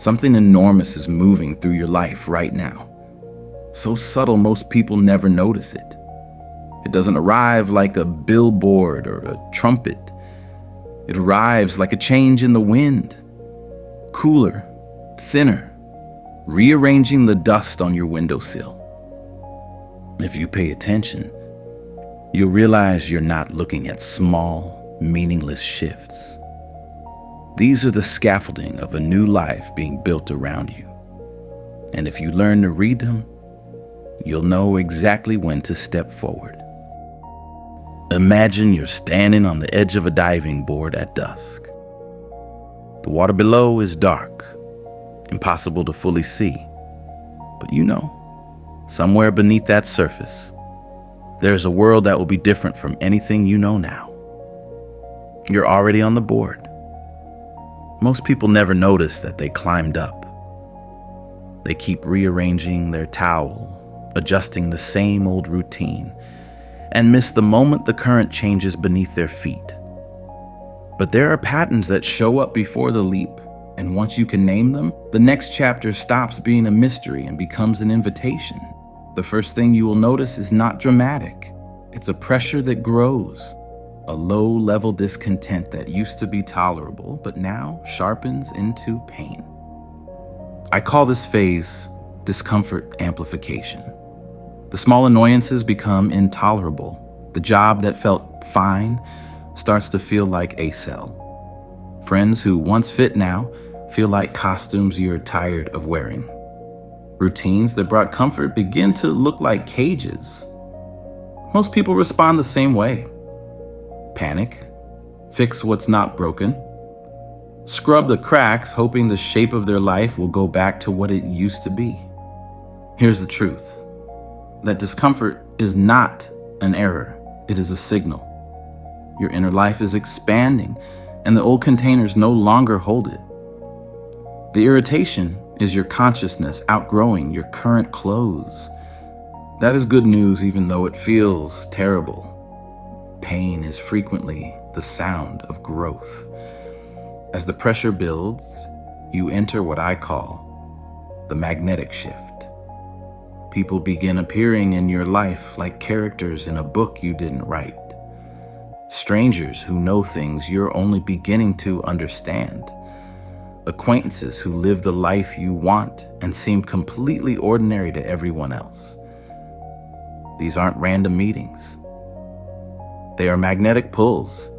Something enormous is moving through your life right now. So subtle most people never notice it. It doesn't arrive like a billboard or a trumpet. It arrives like a change in the wind. Cooler, thinner, rearranging the dust on your windowsill. If you pay attention, you'll realize you're not looking at small, meaningless shifts. These are the scaffolding of a new life being built around you. And if you learn to read them, you'll know exactly when to step forward. Imagine you're standing on the edge of a diving board at dusk. The water below is dark, impossible to fully see. But you know, somewhere beneath that surface, there's a world that will be different from anything you know now. You're already on the board. Most people never notice that they climbed up. They keep rearranging their towel, adjusting the same old routine, and miss the moment the current changes beneath their feet. But there are patterns that show up before the leap, and once you can name them, the next chapter stops being a mystery and becomes an invitation. The first thing you will notice is not dramatic. It's a pressure that grows, a low-level discontent that used to be tolerable, but now sharpens into pain. I call this phase discomfort amplification. The small annoyances become intolerable. The job that felt fine starts to feel like a cell. Friends who once fit now feel like costumes you're tired of wearing. Routines that brought comfort begin to look like cages. Most people respond the same way. Panic, fix what's not broken, scrub the cracks hoping the shape of their life will go back to what it used to be. Here's the truth. That discomfort is not an error, it is a signal. Your inner life is expanding, and the old containers no longer hold it. The irritation is your consciousness outgrowing your current clothes. That is good news, even though it feels terrible. Pain is frequently the sound of growth. As the pressure builds, you enter what I call the magnetic shift. People begin appearing in your life like characters in a book you didn't write. Strangers who know things you're only beginning to understand. Acquaintances who live the life you want and seem completely ordinary to everyone else. These aren't random meetings. They are magnetic pulls.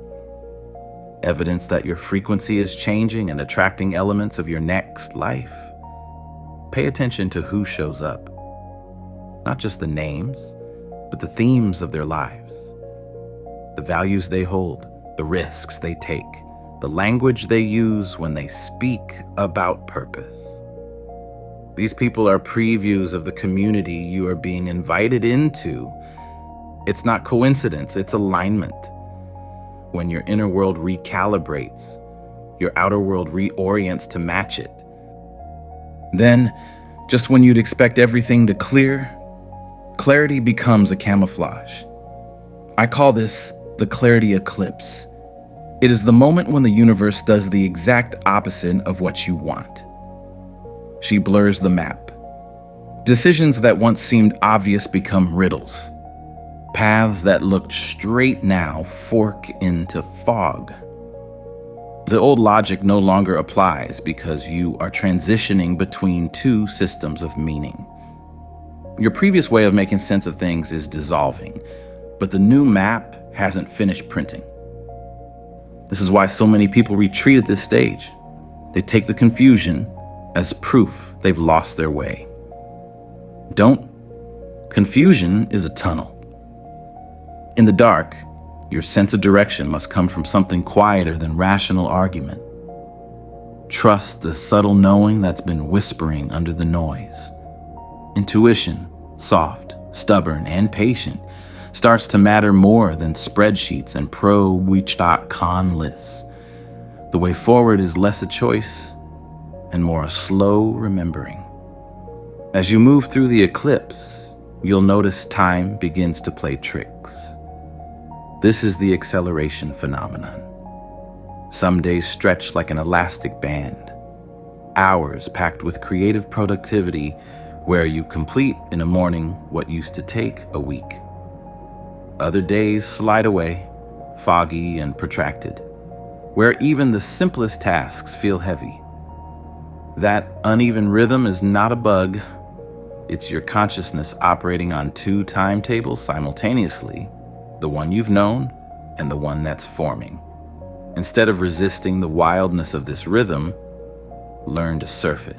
Evidence that your frequency is changing and attracting elements of your next life. Pay attention to who shows up. Not just the names, but the themes of their lives. The values they hold, the risks they take, the language they use when they speak about purpose. These people are previews of the community you are being invited into. It's not coincidence, it's alignment. When your inner world recalibrates, your outer world reorients to match it. Then, just when you'd expect everything to clear, clarity becomes a camouflage. I call this the clarity eclipse. It is the moment when the universe does the exact opposite of what you want. She blurs the map. Decisions that once seemed obvious become riddles. Paths that looked straight now fork into fog. The old logic no longer applies because you are transitioning between two systems of meaning. Your previous way of making sense of things is dissolving, but the new map hasn't finished printing. This is why so many people retreat at this stage. They take the confusion as proof they've lost their way. Don't. Confusion is a tunnel. In the dark, your sense of direction must come from something quieter than rational argument. Trust the subtle knowing that's been whispering under the noise. Intuition, soft, stubborn, and patient, starts to matter more than spreadsheets and pro-con lists. The way forward is less a choice and more a slow remembering. As you move through the eclipse, you'll notice time begins to play tricks. This is the acceleration phenomenon. Some days stretch like an elastic band. Hours packed with creative productivity where you complete in a morning what used to take a week. Other days slide away, foggy and protracted, where even the simplest tasks feel heavy. That uneven rhythm is not a bug. It's your consciousness operating on two timetables simultaneously, the one you've known and the one that's forming. Instead of resisting the wildness of this rhythm, learn to surf it.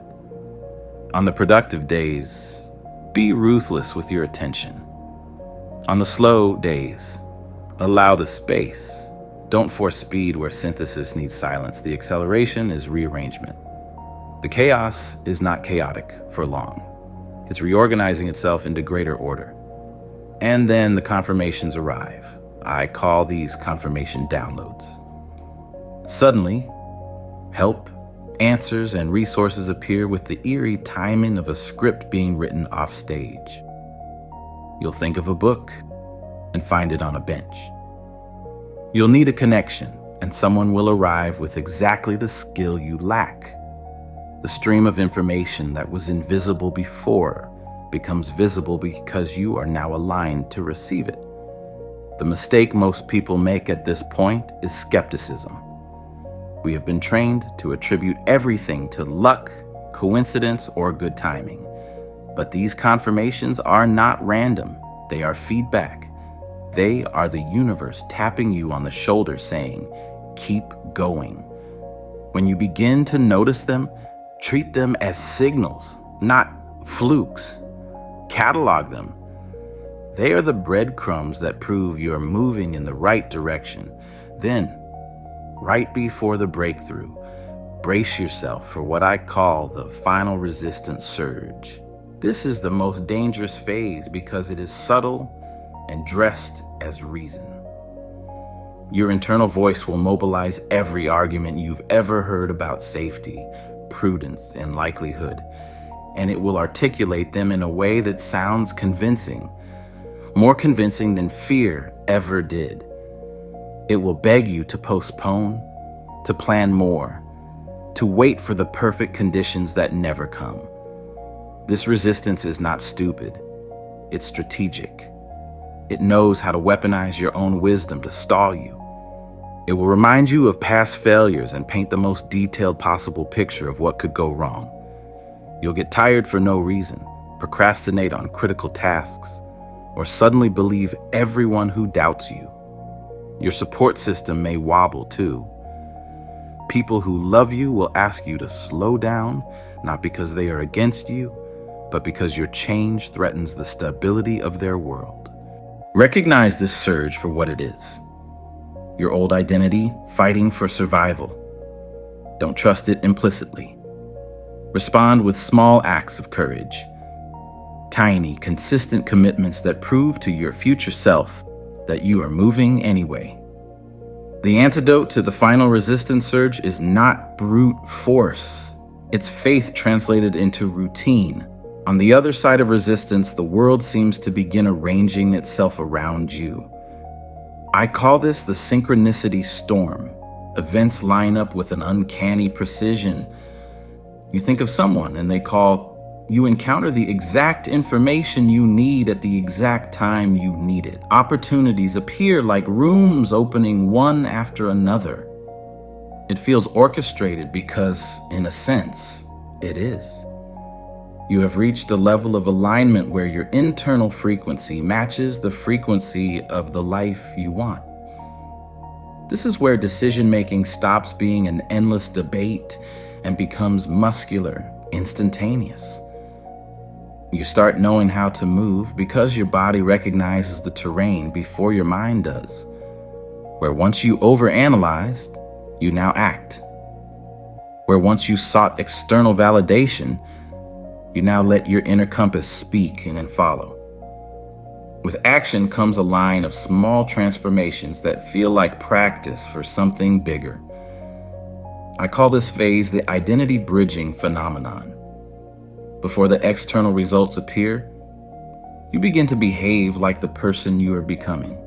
On the productive days, be ruthless with your attention. On the slow days, allow the space. Don't force speed where synthesis needs silence. The acceleration is rearrangement. The chaos is not chaotic for long. It's reorganizing itself into greater order. And then the confirmations arrive. I call these confirmation downloads. Suddenly, help, answers, and resources appear with the eerie timing of a script being written off stage. You'll think of a book and find it on a bench. You'll need a connection, and someone will arrive with exactly the skill you lack. The stream of information that was invisible before becomes visible because you are now aligned to receive it. The mistake most people make at this point is skepticism. We have been trained to attribute everything to luck, coincidence, or good timing. But these confirmations are not random. They are feedback. They are the universe tapping you on the shoulder saying, keep going. When you begin to notice them, treat them as signals, not flukes. Catalog them. They are the breadcrumbs that prove you're moving in the right direction. Then, right before the breakthrough, brace yourself for what I call the final resistance surge. This is the most dangerous phase because it is subtle and dressed as reason. Your internal voice will mobilize every argument you've ever heard about safety, prudence, and likelihood, and it will articulate them in a way that sounds convincing, more convincing than fear ever did. It will beg you to postpone, to plan more, to wait for the perfect conditions that never come. This resistance is not stupid. It's strategic. It knows how to weaponize your own wisdom to stall you. It will remind you of past failures and paint the most detailed possible picture of what could go wrong. You'll get tired for no reason, procrastinate on critical tasks, or suddenly believe everyone who doubts you. Your support system may wobble too. People who love you will ask you to slow down, not because they are against you, but because your change threatens the stability of their world. Recognize this surge for what it is. Your old identity fighting for survival. Don't trust it implicitly. Respond with small acts of courage. Tiny, consistent commitments that prove to your future self that you are moving anyway. The antidote to the final resistance surge is not brute force. It's faith translated into routine. On the other side of resistance, the world seems to begin arranging itself around you. I call this the synchronicity storm. Events line up with an uncanny precision. You think of someone and you encounter the exact information you need at the exact time you need it. Opportunities appear like rooms opening one after another. It feels orchestrated because, in a sense, it is. You have reached a level of alignment where your internal frequency matches the frequency of the life you want. This is where decision-making stops being an endless debate and becomes muscular, instantaneous. You start knowing how to move because your body recognizes the terrain before your mind does. Where once you overanalyzed, you now act. Where once you sought external validation, you now let your inner compass speak and then follow. With action comes a line of small transformations that feel like practice for something bigger. I call this phase the identity bridging phenomenon. Before the external results appear, you begin to behave like the person you are becoming.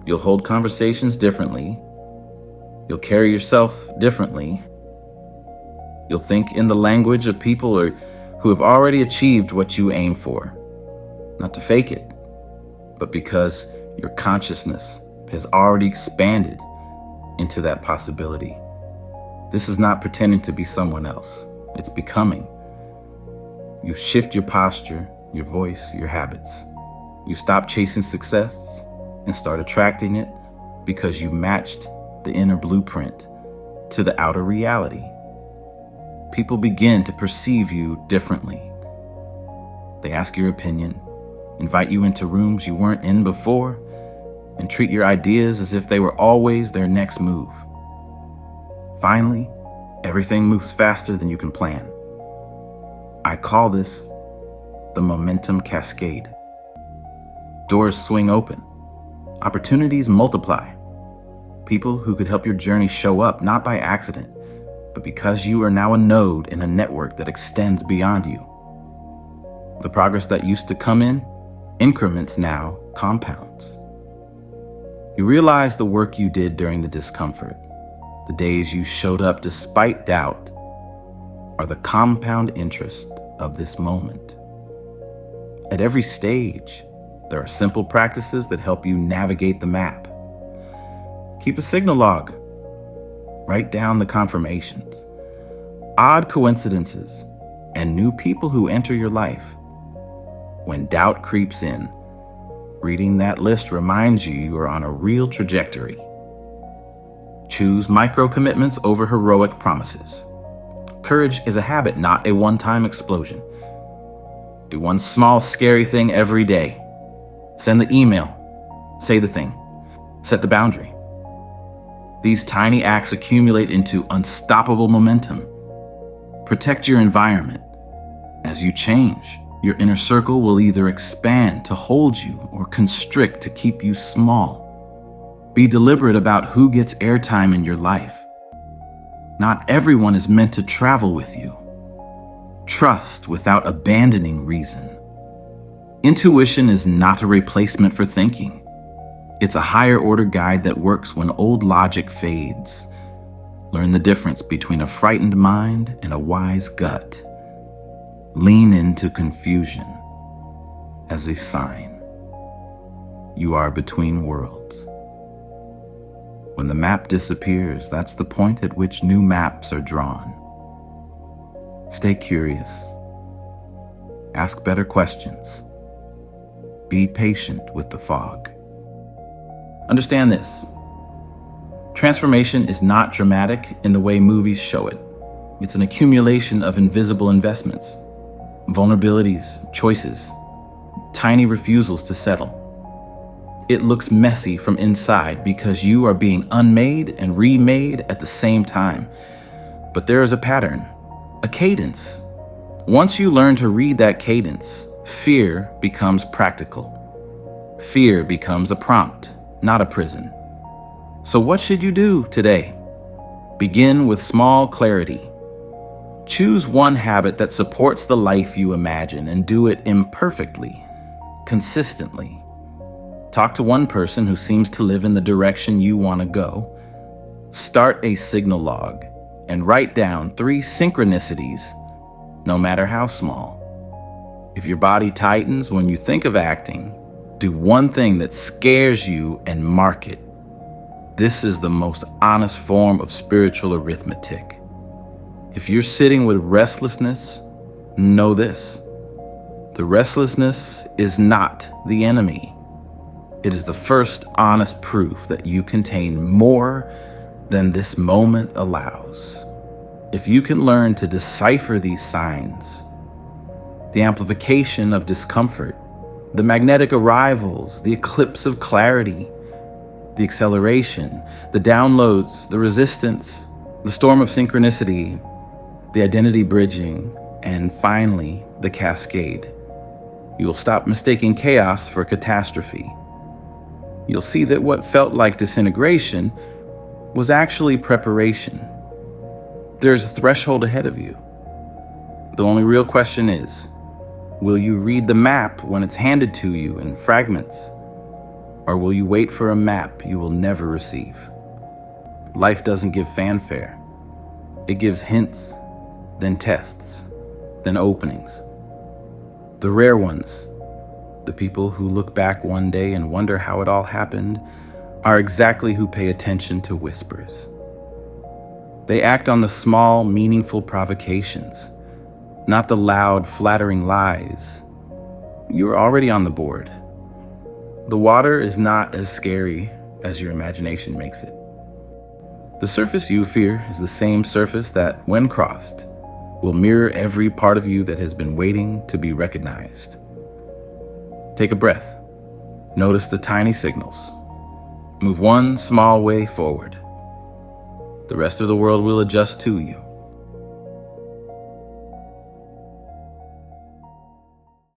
You'll hold conversations differently. You'll carry yourself differently. You'll think in the language of people who have already achieved what you aim for. Not to fake it, but because your consciousness has already expanded into that possibility. This is not pretending to be someone else. It's becoming. You shift your posture, your voice, your habits. You stop chasing success and start attracting it because you matched the inner blueprint to the outer reality. People begin to perceive you differently. They ask your opinion, invite you into rooms you weren't in before, and treat your ideas as if they were always their next move. Finally, everything moves faster than you can plan. I call this the momentum cascade. Doors swing open. Opportunities multiply. People who could help your journey show up not by accident, but because you are now a node in a network that extends beyond you. The progress that used to come in increments now compounds. You realize the work you did during the discomfort, the days you showed up despite doubt, are the compound interest of this moment. At every stage, there are simple practices that help you navigate the map. Keep a signal log. Write down the confirmations, odd coincidences, and new people who enter your life. When doubt creeps in, reading that list reminds you are on a real trajectory. Choose micro commitments over heroic promises. Courage is a habit, not a one-time explosion. Do one small, scary thing every day. Send the email. Say the thing. Set the boundary. These tiny acts accumulate into unstoppable momentum. Protect your environment. As you change, your inner circle will either expand to hold you or constrict to keep you small. Be deliberate about who gets airtime in your life. Not everyone is meant to travel with you. Trust without abandoning reason. Intuition is not a replacement for thinking. It's a higher order guide that works when old logic fades. Learn the difference between a frightened mind and a wise gut. Lean into confusion as a sign. You are between worlds. When the map disappears, that's the point at which new maps are drawn. Stay curious. Ask better questions. Be patient with the fog. Understand this. Transformation is not dramatic in the way movies show it. It's an accumulation of invisible investments, vulnerabilities, choices, tiny refusals to settle. It looks messy from inside because you are being unmade and remade at the same time. But there is a pattern, a cadence. Once you learn to read that cadence, fear becomes practical. Fear becomes a prompt, not a prison. So what should you do today? Begin with small clarity. Choose one habit that supports the life you imagine and do it imperfectly, consistently. Talk to one person who seems to live in the direction you want to go. Start a signal log and write down 3 synchronicities, no matter how small. If your body tightens when you think of acting, do one thing that scares you and mark it. This is the most honest form of spiritual arithmetic. If you're sitting with restlessness, know this. The restlessness is not the enemy. It is the first honest proof that you contain more than this moment allows. If you can learn to decipher these signs, the amplification of discomfort, the magnetic arrivals, the eclipse of clarity, the acceleration, the downloads, the resistance, the storm of synchronicity, the identity bridging, and finally, the cascade, you will stop mistaking chaos for catastrophe. You'll see that what felt like disintegration was actually preparation. There's a threshold ahead of you. The only real question is, will you read the map when it's handed to you in fragments? Or will you wait for a map you will never receive? Life doesn't give fanfare. It gives hints, then tests, then openings. The rare ones, the people who look back one day and wonder how it all happened, are exactly who pay attention to whispers. They act on the small, meaningful provocations, not the loud, flattering lies. You're already on the board. The water is not as scary as your imagination makes it. The surface you fear is the same surface that, when crossed, will mirror every part of you that has been waiting to be recognized. Take a breath. Notice the tiny signals. Move one small way forward. The rest of the world will adjust to you.